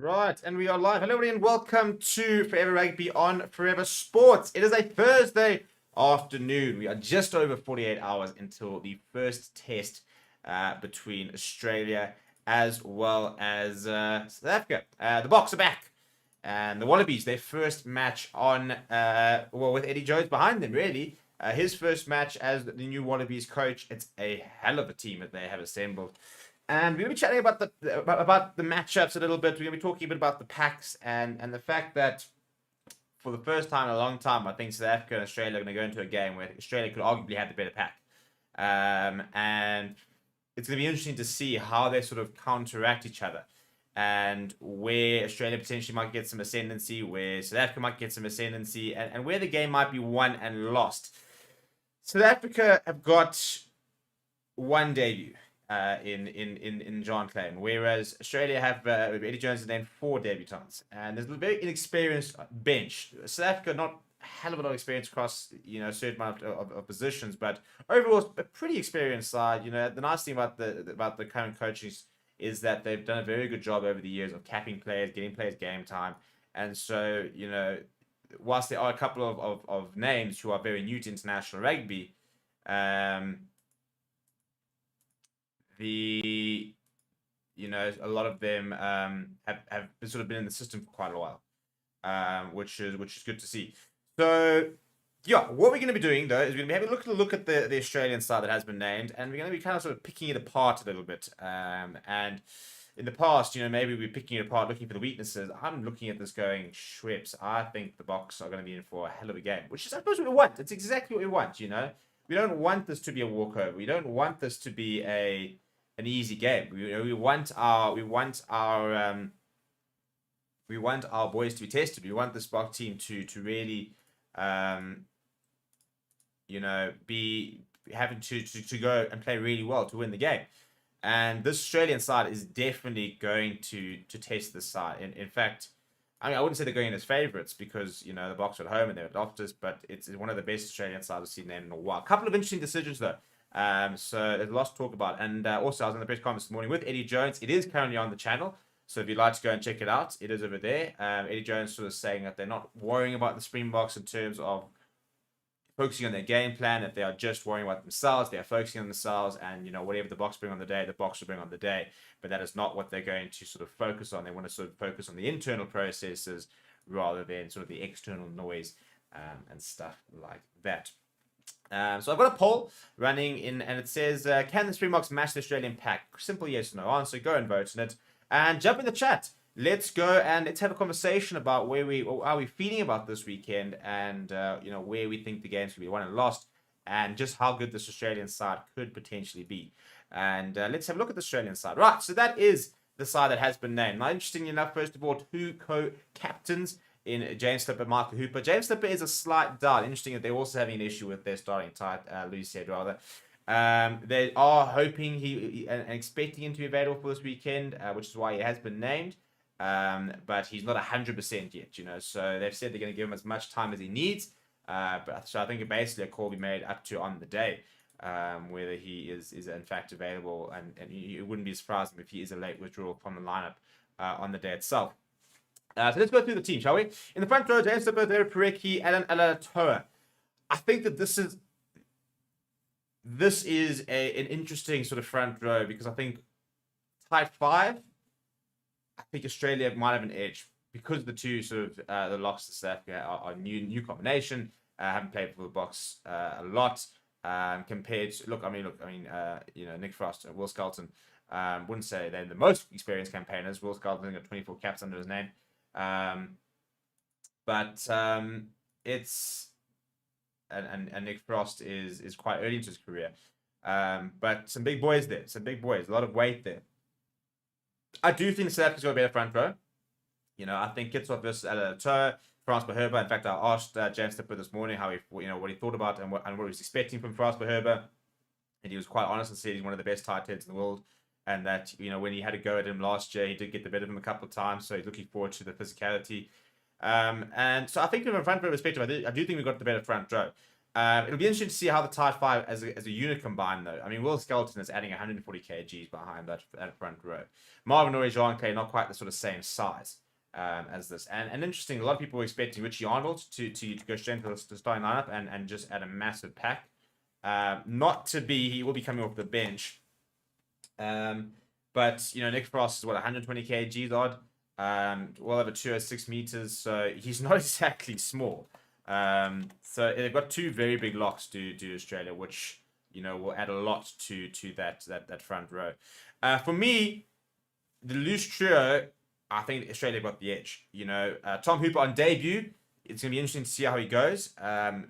Right, and we are live. Hello, everybody, and welcome to Forever Rugby on Forever Sports. It is a Thursday afternoon. We are just over 48 hours until the first test between Australia as well as South Africa. The Boks are back, and the Wallabies, their first match on, with Eddie Jones behind them, really. His first match as the new Wallabies coach. It's a hell of a team that they have assembled. And we're going to be chatting about the matchups a little bit. We're going to be talking a bit about the packs and the fact that for the first time in a long time, I think South Africa and Australia are going to go into a game where Australia could arguably have the better pack. And it's going to be interesting to see how they sort of counteract each other and where Australia potentially might get some ascendancy, where South Africa might get some ascendancy, and where the game might be won and lost. South Africa have got one debut. In John Clayton, whereas Australia have Eddie Jones has named 4 debutants, and there's a very inexperienced bench. South Africa not a hell of a lot of experience across a certain amount of positions, but overall a pretty experienced side. The nice thing about the current coaches is that they've done a very good job over the years of capping players, getting players game time, and so whilst there are a couple of names who are very new to international rugby. A lot of them have sort of been in the system for quite a while, which is good to see. So yeah, what we're going to be doing though is we're going to be having a look at the Australian side that has been named, and we're going to be kind of sort of picking it apart a little bit. And in the past, maybe we're picking it apart, looking for the weaknesses. I'm looking at this going, Schweppes, I think the Boks are going to be in for a hell of a game, which is I suppose what we want. It's exactly what we want. We don't want this to be a walkover. We don't want this to be an easy game. We want our boys to be tested. We want this Boks team to really be having to go and play really well to win the game. And this Australian side is definitely going to test this side. In fact, I wouldn't say they're going in as favourites because, the Boks are at home and they're at Loftus, but it's one of the best Australian sides I've seen them in a while. A couple of interesting decisions, though. So there's a lot to talk about. And also, I was in the press conference this morning with Eddie Jones. It is currently on the channel. So if you'd like to go and check it out, it is over there. Eddie Jones sort of saying that they're not worrying about the Springboks in terms of focusing on their game plan, that they are just worrying about themselves. They are focusing on themselves, and whatever the Boks bring on the day, the Boks will bring on the day. But that is not what they're going to sort of focus on. They want to sort of focus on the internal processes rather than sort of the external noise and stuff like that. So I've got a poll running in, and it says, can the Springboks match the Australian pack? Simple yes or no answer. Go and vote on it, and jump in the chat. Let's go and let's have a conversation about how we feeling about this weekend, and where we think the games will be won and lost, and just how good this Australian side could potentially be. And let's have a look at the Australian side. Right, so that is the side that has been named. Now, interestingly enough, first of all, 2 co-captains in James Slipper, Michael Hooper. James Slipper is a slight doubt. Interesting that they're also having an issue with their starting tight, Louis said rather. They are hoping and expecting him to be available for this weekend, which is why he has been named. But he's not 100% yet, so they've said they're going to give him as much time as he needs. So I think basically a call will be made up to on the day, whether he is in fact available, and it wouldn't be surprising if he is a late withdrawal from the lineup on the day itself. So let's go through the team, shall we? In the front row, James Slipper, Derek Parecki, Alan Alatoa. I think that this is an interesting sort of front row, because I think tight 5, I think Australia might have an edge because the two sort of the locks to South Africa are new combination. Haven't played for the Boks a lot compared to Nick Frost and Will Skelton. Wouldn't say they're the most experienced campaigners. Will Skelton got 24 caps under his name, but it's and Nick Frost is quite early into his career. But some big boys there, a lot of weight there. I do think South Africa's got a better front row. I think Kitsop versus Alatoa, Frans Beherber. In fact, I asked James Slipper this morning how what he thought about and what he was expecting from Frans Beherber, and he was quite honest and said he's one of the best tight heads in the world, and that when he had a go at him last year, he did get the better of him a couple of times, so he's looking forward to the physicality. And so I think from a front row perspective, I do think we've got the better front row. It'll be interesting to see how the Tide 5 as a unit combine, though. I mean, Will Skelton is adding 140 kgs behind that front row. Marvin Ory, Jean Clay, not quite the sort of same size as this. And interesting, a lot of people were expecting Richie Arnold to go straight into the starting lineup and just add a massive pack. Not to be, he will be coming off the bench. But, Nick Frost is, 120 kgs odd. Well over 206 meters, so he's not exactly small. So they've got two very big locks to Australia, which will add a lot to that front row. For me, the loose trio, I think Australia got the edge. Tom Hooper on debut, it's going to be interesting to see how he goes.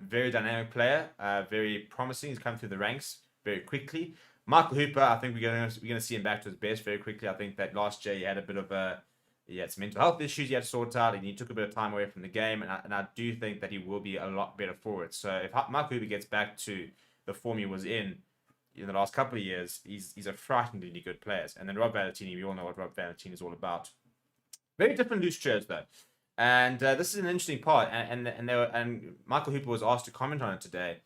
Very dynamic player, very promising. He's come through the ranks very quickly. Michael Hooper, I think we're going to see him back to his best very quickly. I think that last year he had a bit of he had some mental health issues he had to sort out, and he took a bit of time away from the game, and I do think that he will be a lot better for it. So if Michael Hooper gets back to the form he was in the last couple of years, he's a frighteningly good player. And then Rob Valentini, we all know what Rob Valentini is all about. Very different loose trios, though. And this is an interesting part, and Michael Hooper was asked to comment on it today.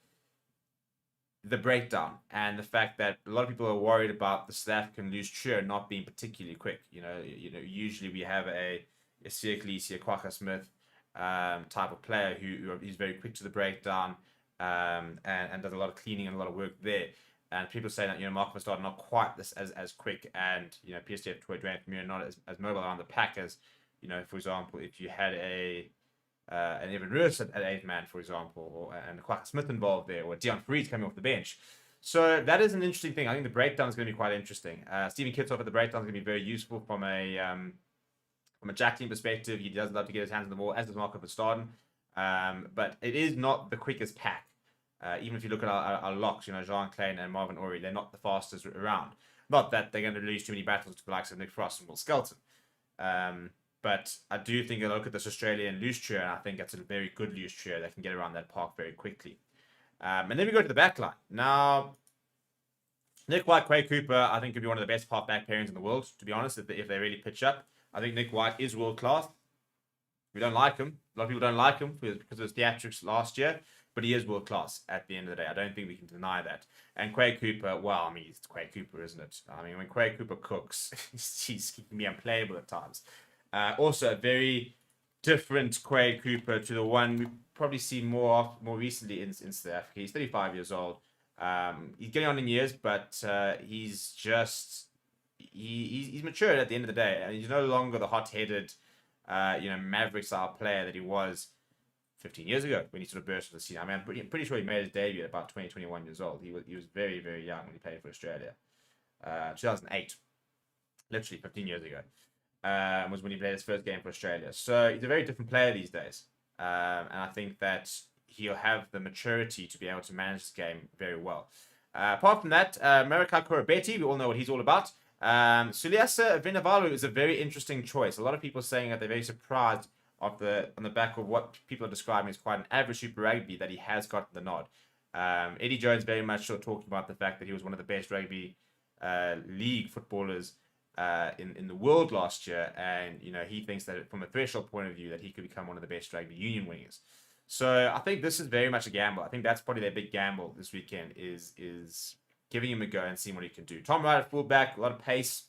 The breakdown and the fact that a lot of people are worried about the South African loose trio not being particularly quick. Usually we have a Siya Kolisi, a Kwagga Smith type of player who is very quick to the breakdown and does a lot of cleaning and a lot of work there. And people say that Mark Verstappen not quite this as quick, and PSTF Dwayne Muir not as mobile around the pack as for example, if you had an Evan Roos at 8th man, for example, and Kwagga Smith involved there, or Dion Freed coming off the bench. So that is an interesting thing. I think the breakdown is going to be quite interesting. Stephen Kitsoff at the breakdown is going to be very useful from a jackling perspective. He does love to get his hands on the ball, as does Marco Verstappen. But it is not the quickest pack. Even if you look at our locks, Jean Klein and Marvin Ory, they're not the fastest around. Not that they're going to lose too many battles to the likes of Nick Frost and Will Skelton. But I do think I look at this Australian loose trio, and I think it's a very good loose trio that can get around that park very quickly. And then we go to the back line. Now, Nick White, Quade Cooper, I think could be one of the best half-back pairings in the world, to be honest, if they really pitch up. I think Nick White is world-class. We don't like him. A lot of people don't like him because of his theatrics last year, but he is world-class at the end of the day. I don't think we can deny that. And Quade Cooper, well, I mean, it's Quade Cooper, isn't it? I mean, when Quade Cooper cooks, he can be unplayable at times. Also, a very different Quade Cooper to the one we've probably seen more recently in South Africa. He's 35 years old. He's getting on in years, but he's matured at the end of the day, and he's no longer the hot-headed, maverick-style player that he was 15 years ago when he sort of burst on the scene. I mean, I'm pretty sure he made his debut at about 20, 21 years old. He was very, very young when he played for Australia. 2008, literally 15 years ago. Was when he played his first game for Australia. So he's a very different player these days. And I think that he'll have the maturity to be able to manage this game very well. Apart from that, Marikai Korobeti, we all know what he's all about. Suliasa Vinivalu is a very interesting choice. A lot of people are saying that they're very surprised on the back of what people are describing as quite an average Super Rugby that he has gotten the nod. Eddie Jones very much sort of talking about the fact that he was one of the best rugby league footballers in the world last year, and he thinks that from a threshold point of view that he could become one of the best rugby union wingers. So I think this is very much a gamble. I think that's probably their big gamble this weekend is giving him a go and seeing what he can do. Tom Wright at fullback, a lot of pace,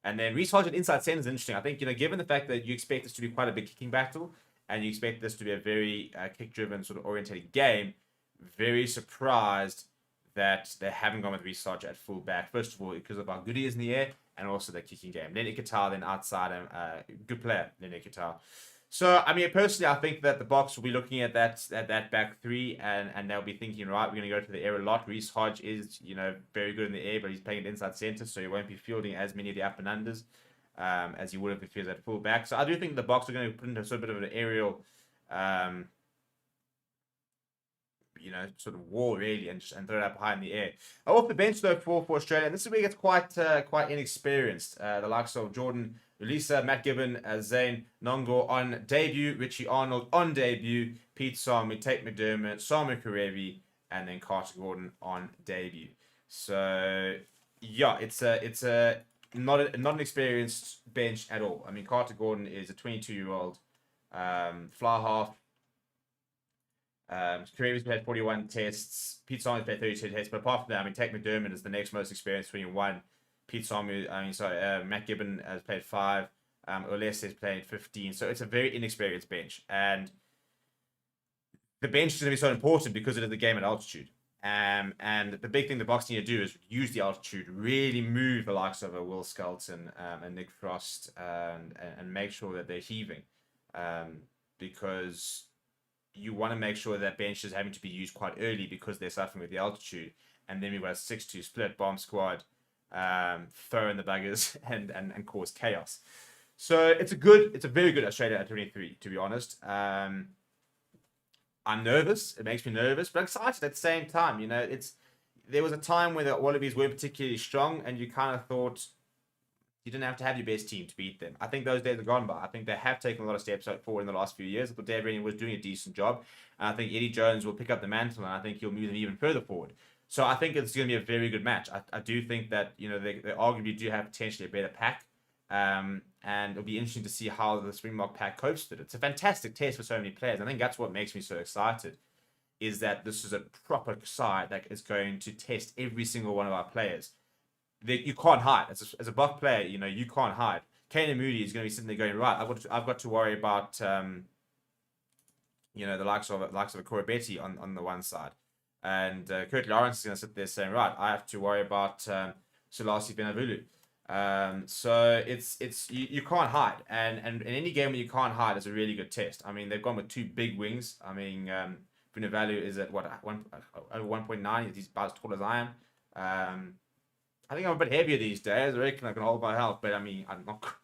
and then Reece Hodge at inside centre is interesting. I think given the fact that you expect this to be quite a big kicking battle and you expect this to be a very kick-driven sort of orientated game, very surprised that they haven't gone with Reece Hodge at fullback. First of all, because of how good he is in the air, and also the kicking game. Lenny Qatar then outside him, good player, Lenny Qatar. So, I mean, personally, I think that the Boks will be looking at that back three, and they'll be thinking, right, we're going to go to the air a lot. Reece Hodge is, very good in the air, but he's playing it inside centre, so he won't be fielding as many of the up and unders as he would have if he was at fullback. So I do think the Boks are going to put into sort of a bit of an aerial sort of wall really, and throw it up high in the air. Off the bench though for Australia, and this is where it gets quite inexperienced. The likes of Jordan Ulisa, Matt Gibbon, Zane Nongo on debut, Richie Arnold on debut, Pete Sami, Tate McDermott, Samu Karevi, and then Carter Gordon on debut. So yeah, it's not an experienced bench at all. I mean, Carter Gordon is a 22-year-old fly half. Kareem's played 41 tests. Pete Samuel's played 32 tests. But apart from that, I mean, Tate McDermott is the next most experienced, 21. Matt Gibbon has played 5. Oles has played 15. So it's a very inexperienced bench. And the bench is going to be so important because it is the game at altitude. And the big thing the Boks need to do is use the altitude, really move the likes of a Will Skelton and Nick Frost and make sure that they're heaving. Because you want to make sure that bench is having to be used quite early because they're suffering with the altitude. And then we've got a 6-2 split bomb squad, throw in the buggers and cause chaos. So it's a very good Australia at 23, to be honest. I'm nervous. It makes me nervous, but excited at the same time. You know, there was a time where the Wallabies weren't particularly strong, and you kind of thought you didn't have to have your best team to beat them. I think those days are gone by. I think they have taken a lot of steps forward in the last few years. I thought Dave Rennie was doing a decent job, and I think Eddie Jones will pick up the mantle, and I think he'll move them even further forward. So I think it's going to be a very good match. I do think that, you know, they arguably do have potentially a better pack. And it'll be interesting to see how the Springbok pack copes with it. It's a fantastic test for so many players. I think that's what makes me so excited, is that this is a proper side that is going to test every single one of our players. You can't hide. As a Bok player, you know, you can't hide. Kane Moody is going to be sitting there going, right, I've got to worry about, you know, the likes of a Koroibete on the one side. And Kurt Lawrence is going to sit there saying, right, I have to worry about Sulasi Benavulu. So you can't hide, and in any game where you can't hide is a really good test. I mean, they've gone with 2 big wings. I mean, Benavulu is at over 1.9. He's about as tall as I am. I think I'm a bit heavier these days. I reckon I can hold my health, but I mean,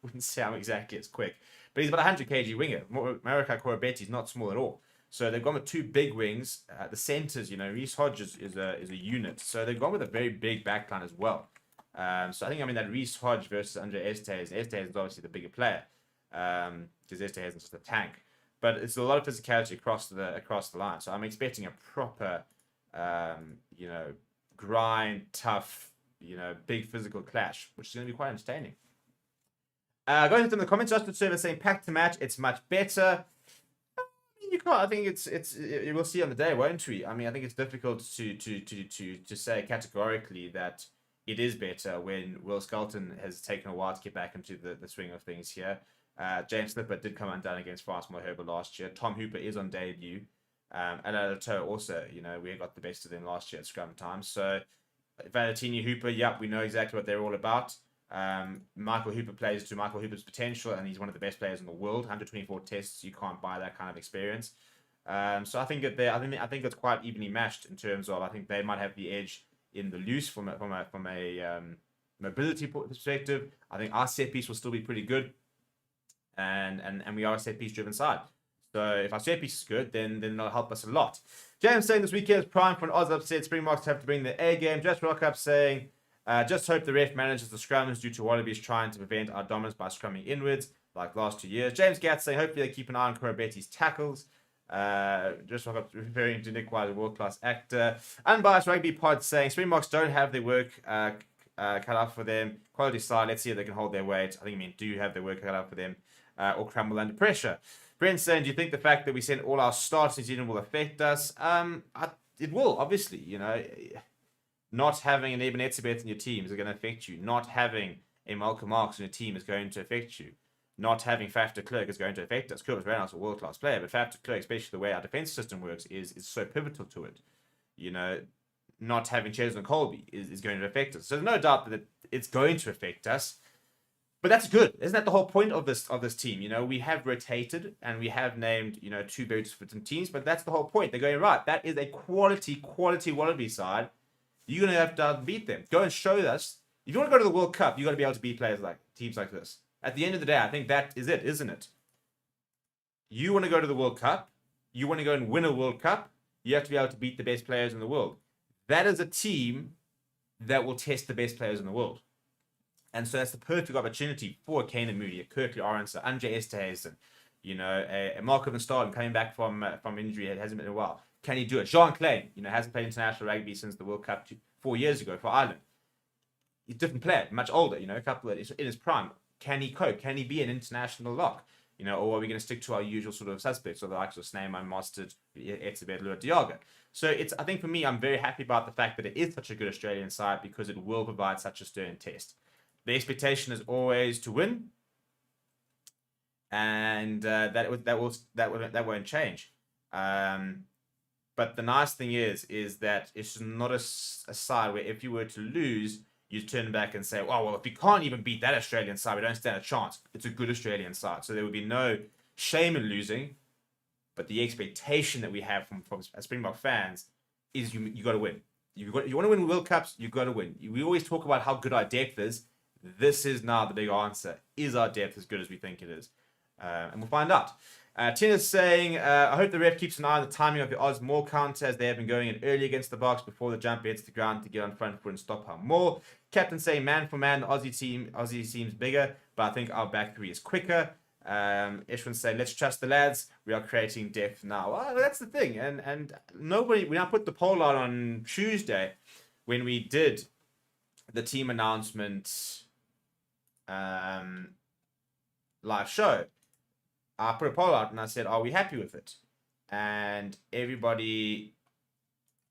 wouldn't say I'm exactly as quick. But he's about 100 kg winger. Marika Koroibete is not small at all. So they've gone with 2 big wings. The centers, you know, Reece Hodges is a unit. So they've gone with a very big backline as well. So I think, I mean, that Reece Hodge versus Andre Estes is obviously the bigger player, because Estes isn't just a tank. But it's a lot of physicality across the line. So I'm expecting a proper, you know, grind, tough, you know, big physical clash, which is going to be quite entertaining. Going into the comments, Justin Server saying, pack to match, it's much better. You can't. I think we'll see on the day, won't we? I mean, I think it's difficult to say categorically that it is better when Will Skelton has taken a while to get back into the swing of things here. James Slipper did come undone against Francois Herbert last year. Tom Hooper is on debut. And Alato also, you know, we got the best of them last year at scrum time. So Valentini Hooper, yep, we know exactly what they're all about. Michael Hooper plays to Michael Hooper's potential, and he's one of the best players in the world. 124 tests, you can't buy that kind of experience. So I think I think it's quite evenly matched in terms of, I think they might have the edge in the loose from a mobility perspective. I think our set piece will still be pretty good, and we are a set piece driven side. So if our set piece is good, then that'll help us a lot. James saying this weekend is prime for an Oz upset. Springboks have to bring the A game. Just Rock Up saying, just hope the ref manages the scrums due to Wallabies trying to prevent our dominance by scrumming inwards like last 2 years. James Gatt saying, hopefully they keep an eye on Koroibete's tackles. Just referring to Nick White, a world-class actor. Unbiased Rugby Pod saying Springboks don't have their work cut out for them. Quality side, let's see if they can hold their weight. I think do have their work cut out for them, or crumble under pressure. Brent saying, do you think the fact that we sent all our starters to New Zealand will affect us? It will, obviously. You know, not having an Eben Etzebeth in your team is going to affect you. Not having a Malcolm Marx in your team is going to affect you. Not having Faf de Klerk is going to affect us. Kobus Reynolds is a world-class player, but Faf de Klerk, especially the way our defense system works, is so pivotal to it. You know, not having Cheslin Colby is going to affect us. So there's no doubt that it's going to affect us. But that's good. Isn't that the whole point of this team? You know, we have rotated and we have named, you know, 2 very different teams, but that's the whole point. They're going, right, that is a quality Wallaby side. You're going to have to beat them. Go and show us. If you want to go to the World Cup, you've got to be able to beat teams like this. At the end of the day, I think that is it, isn't it? You want to go to the World Cup. You want to go and win a World Cup. You have to be able to beat the best players in the world. That is a team that will test the best players in the world. And so that's the perfect opportunity for a Kane Moody, a Kirkley Orense, Andre Esterhuizen, you know, a Marco van Staden coming back from injury. It hasn't been a while. Can he do it? Jean Klein, you know, hasn't played international rugby since the World Cup 4 years ago for Ireland. He's a different player, much older, you know, in his prime. Can he cope? Can he be an international lock? or are we going to stick to our usual sort of suspects, or the likes of Sneijman, Mostert, Etzebeth, Lua, Diago? So I think for me, I'm very happy about the fact that it is such a good Australian side because it will provide such a stern test. The expectation is always to win, and that won't change. But the nice thing is that it's not a side where if you were to lose, you turn back and say, "Oh well, if we can't even beat that Australian side, we don't stand a chance." It's a good Australian side, so there would be no shame in losing. But the expectation that we have from Springbok fans is you got to win. You want to win World Cups, you got to win. We always talk about how good our depth is. This is now the big answer. Is our depth as good as we think it is? And we'll find out. Tina's saying, I hope the ref keeps an eye on the timing of the Oz More counter as they have been going in early against the box before the jumper hits the ground to get on front foot and stop her more. Captain saying, man for man, the Aussie seems bigger, but I think our back three is quicker. Ishwan saying, let's trust the lads. We are creating depth now. Well, that's the thing. And nobody, when I put the poll out on Tuesday, when we did the team announcement live show, I put a poll out and I said, are we happy with it? And everybody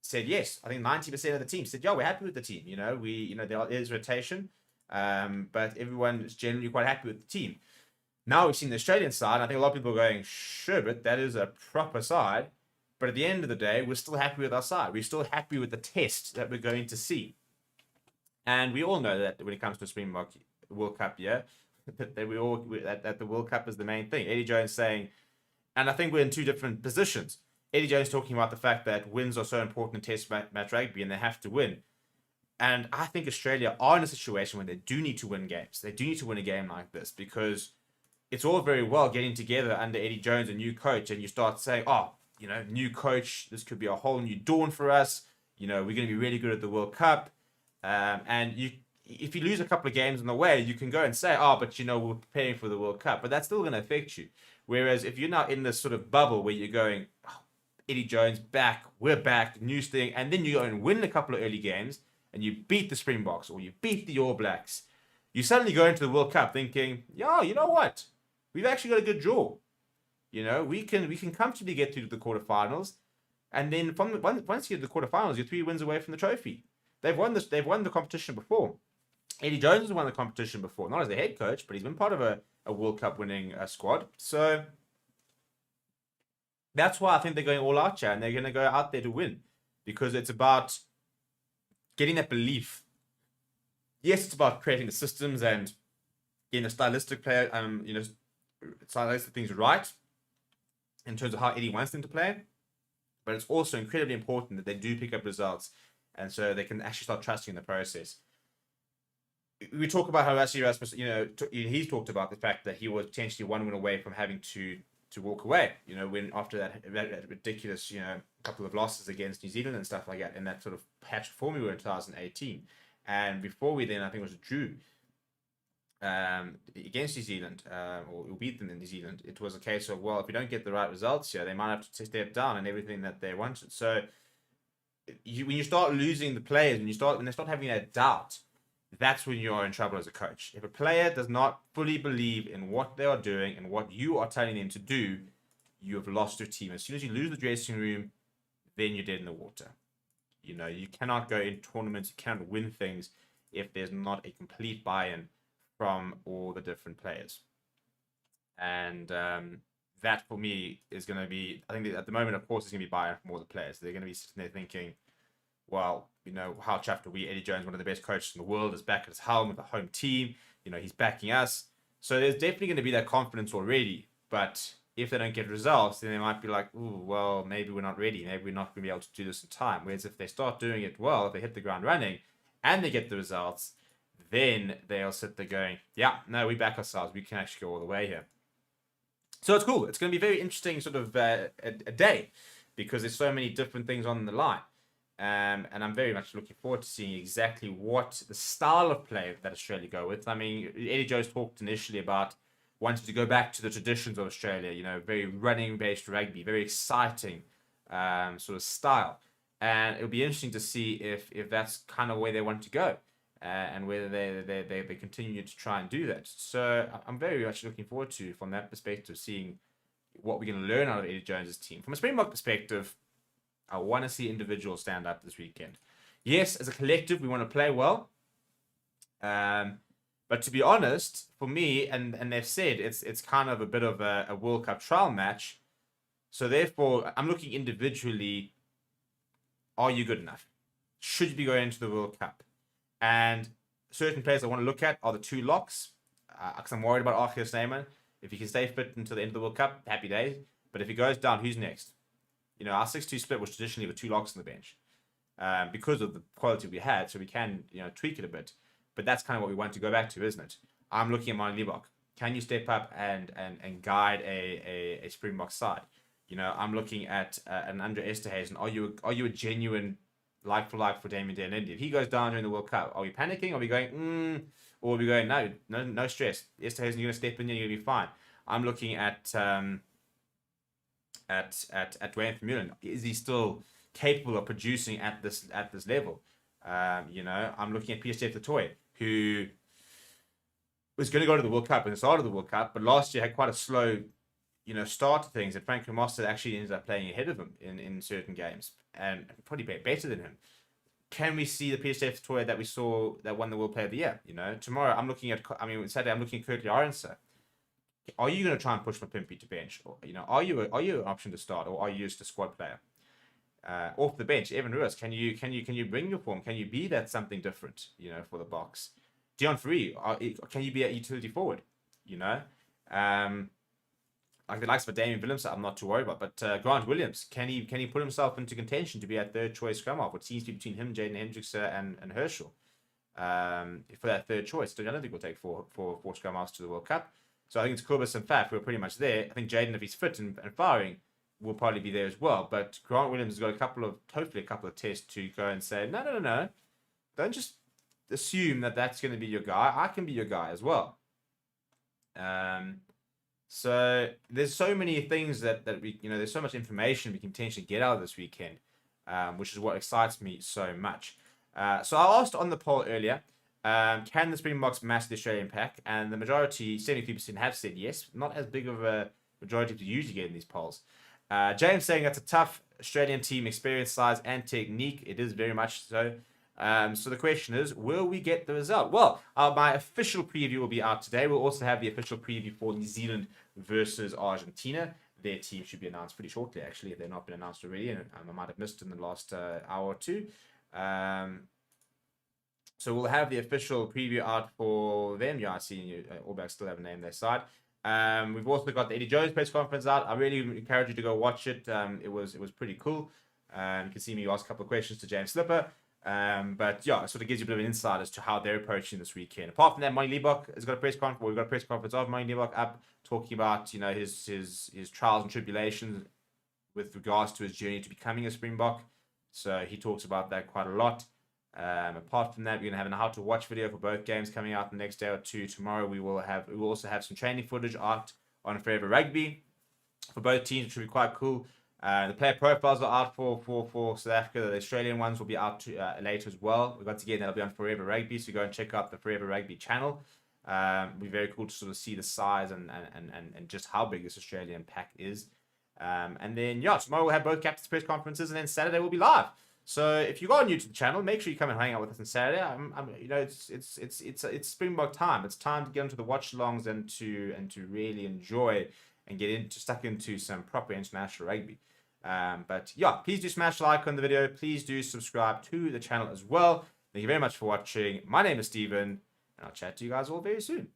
said yes. I think 90% of the team said, yeah, we're happy with the team. There is rotation, but everyone is generally quite happy with the team. Now we've seen the Australian side, and I think a lot of people are going, sure, but that is a proper side. But at the end of the day, we're still happy with our side. We're still happy with the test that we're going to see. And we all know that when it comes to Springbok World Cup year, that the World Cup is the main thing. Eddie Jones saying, and I think we're in two different positions. Eddie Jones talking about the fact that wins are so important in Test match rugby and they have to win. And I think Australia are in a situation where they do need to win games. They do need to win a game like this because it's all very well getting together under Eddie Jones, a new coach, and you start saying, new coach, this could be a whole new dawn for us. We're going to be really good at the World Cup. If you lose a couple of games on the way, you can go and say, but we're preparing for the World Cup. But that's still going to affect you. Whereas if you're now in this sort of bubble where you're going, Eddie Jones back, we're back, new thing, and then you go and win a couple of early games and you beat the Springboks or you beat the All Blacks, you suddenly go into the World Cup thinking, you know what? We've actually got a good draw. We can comfortably get through to the quarterfinals, and then once you get to the quarterfinals, you're 3 wins away from the trophy. They've won the competition before. Eddie Jones has won the competition before, not as the head coach, but he's been part of a World Cup winning squad. So that's why I think they're going all out here, and they're going to go out there to win, because it's about getting that belief. Yes, it's about creating the systems and getting a stylistic player, stylistic things right in terms of how Eddie wants them to play, but it's also incredibly important that they do pick up results, and so they can actually start trusting in the process. We talk about how Rassie Erasmus, he's talked about the fact that he was potentially 1 win away from having to walk away, when after that ridiculous, couple of losses against New Zealand and stuff like that, in that sort of patch of form we were in 2018. And before we then, I think it was drew against New Zealand, or we beat them in New Zealand. It was a case of, well, if we don't get the right results here, they might have to step down and everything that they wanted. So when you start losing the players, when they start having that doubt, that's when you are in trouble as a coach. If a player does not fully believe in what they are doing and what you are telling them to do, you have lost your team. As soon as you lose the dressing room, then you're dead in the water. You cannot go in tournaments, you cannot win things if there's not a complete buy-in from all the different players. And that for me is going to be, I think at the moment, of course, it's going to be buy-in from all the players. They're going to be sitting there thinking, well, how chuffed are we? Eddie Jones, one of the best coaches in the world, is back at his helm with the home team. He's backing us. So there's definitely going to be that confidence already. But if they don't get results, then they might be like, ooh, well, maybe we're not ready. Maybe we're not going to be able to do this in time. Whereas if they start doing it well, if they hit the ground running and they get the results, then they'll sit there going, yeah, no, we back ourselves. We can actually go all the way here. So it's cool. It's going to be a very interesting sort of a day, because there's so many different things on the line. And I'm very much looking forward to seeing exactly what the style of play that Australia go with. I mean, Eddie Jones talked initially about wanting to go back to the traditions of Australia, very running-based rugby, very exciting sort of style. And it'll be interesting to see if that's kind of where they want to go. and whether they continue to try and do that. So I'm very much looking forward to, from that perspective, seeing what we're going to learn out of Eddie Jones's team. From a Springbok perspective, I want to see individuals stand up this weekend. Yes, as a collective, we want to play well. But to be honest, for me, and they've said it's kind of a bit of a World Cup trial match. So therefore, I'm looking individually. Are you good enough? Should you be going into the World Cup? And certain players I want to look at are the two locks. Because I'm worried about Archie Snyman. If he can stay fit until the end of the World Cup, happy days. But if he goes down, who's next? You know, our 6-2 split was traditionally with two locks on the bench. Because of the quality we had, so we can, tweak it a bit. But that's kind of what we want to go back to, isn't it? I'm looking at Mani Libbok. Can you step up and guide a Springbok side? I'm looking at an Andre Esterhuizen. Are you a genuine like for Damien Delaney? If he goes down during the World Cup, are we panicking? Are we going, or are we going, no stress. Esterhuizen, you're going to step in and you're going to be fine. I'm looking at Dwayne Vermeulen. Is he still capable of producing at this level? I'm looking at PSF Latoy, who was going to go to the World Cup and the start of the World Cup, but last year had quite a slow, start to things. And Frank Moster actually ended up playing ahead of him in certain games and probably better than him. Can we see the PSF Latoy that we saw that won the World Player of the Year? Tomorrow Saturday I'm looking at Kirkley Arendse. Are you going to try and push Mapimpi to bench? Or, are you an option to start, or are you just a squad player? Off the bench, Evan Ruiz, can you bring your form? Can you be that something different, for the box? Dion Free, can you be a utility forward? Like the likes of Damien Williams, I'm not too worried about. But Grant Williams, can he put himself into contention to be a third choice scrum half? What seems to be between him, Jaden Hendrickse, and Herschel for that third choice. So I don't think we'll take four scrum halves to the World Cup. So I think it's Kobus and Faf who are pretty much there. I think Jaden, if he's fit and firing, will probably be there as well. But Grant Williams has got hopefully a couple of tests to go and say, no. Don't just assume that that's going to be your guy. I can be your guy as well. So there's so many things that we, there's so much information we can potentially get out of this weekend, which is what excites me so much. So I asked on the poll earlier, can the Springboks match the Australian pack? And the majority, 73%, have said yes. Not as big of a majority as you usually get in these polls. James saying that's a tough Australian team, experience, size, and technique. It is very much so. So the question is, will we get the result? Well, my official preview will be out today. We'll also have the official preview for New Zealand versus Argentina. Their team should be announced pretty shortly, actually, if they've not been announced already. And I might have missed in the last hour or two. So we'll have the official preview out for them. Yeah, I see you. All Blacks still have a name their side. We've also got the Eddie Jones press conference out. I really encourage you to go watch it. It was pretty cool. You can see me ask a couple of questions to James Slipper. But yeah, it sort of gives you a bit of an insight as to how they're approaching this weekend. Apart from that, Mani Libbok has got a press conference. We've got a press conference of Mani Libbok up talking about his trials and tribulations with regards to his journey to becoming a Springbok. So he talks about that quite a lot. Apart from that, we're going to have a how to watch video for both games coming out the next day or two. Tomorrow we will also have some training footage out on Forever Rugby for both teams, which will be quite cool. The player profiles are out for South Africa. The Australian ones will be out later as well. Once again, that'll be on Forever Rugby, so go and check out the Forever Rugby channel. It'll be very cool to sort of see the size and just how big this Australian pack is. And then tomorrow we'll have both captains' press conferences, and then Saturday we'll be live. So if you are new to the channel, make sure you come and hang out with us on Saturday. It's Springbok time. It's time to get into the watch-alongs and to really enjoy and get stuck into some proper international rugby. But please do smash the like on the video. Please do subscribe to the channel as well. Thank you very much for watching. My name is Steven, and I'll chat to you guys all very soon.